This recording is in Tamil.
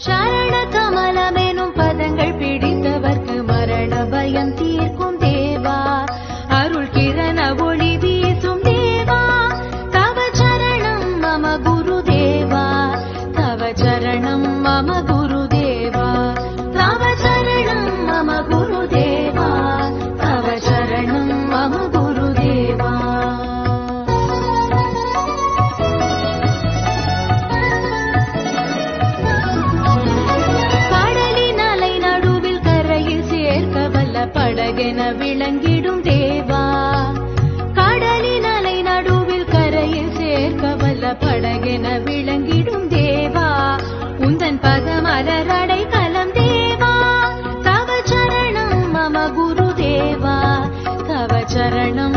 சரண கமலமெனும் பதங்கள் பிடித்தவர்க்கு மரண பயம் தீர்க்கும் தேவா, அருள் கிரண ஒளி வீசும் தேவா, தவ சரணம் மம குரு தேவா, தவ சரணம் மம குரு தேவா, தவ சரணம் மம குரு தேவா, தவ சரணம் மம குரு தேவா. படகென விளங்கிடும் தேவா, கடலின் அலை நடுவில் கரையில் சேர்க்க வல்ல படகென விளங்கிடும் தேவா, உந்தன் பதமலரடை கலம் தேவா, தவ சரணம் மம குரு தேவா, தவ சரணம்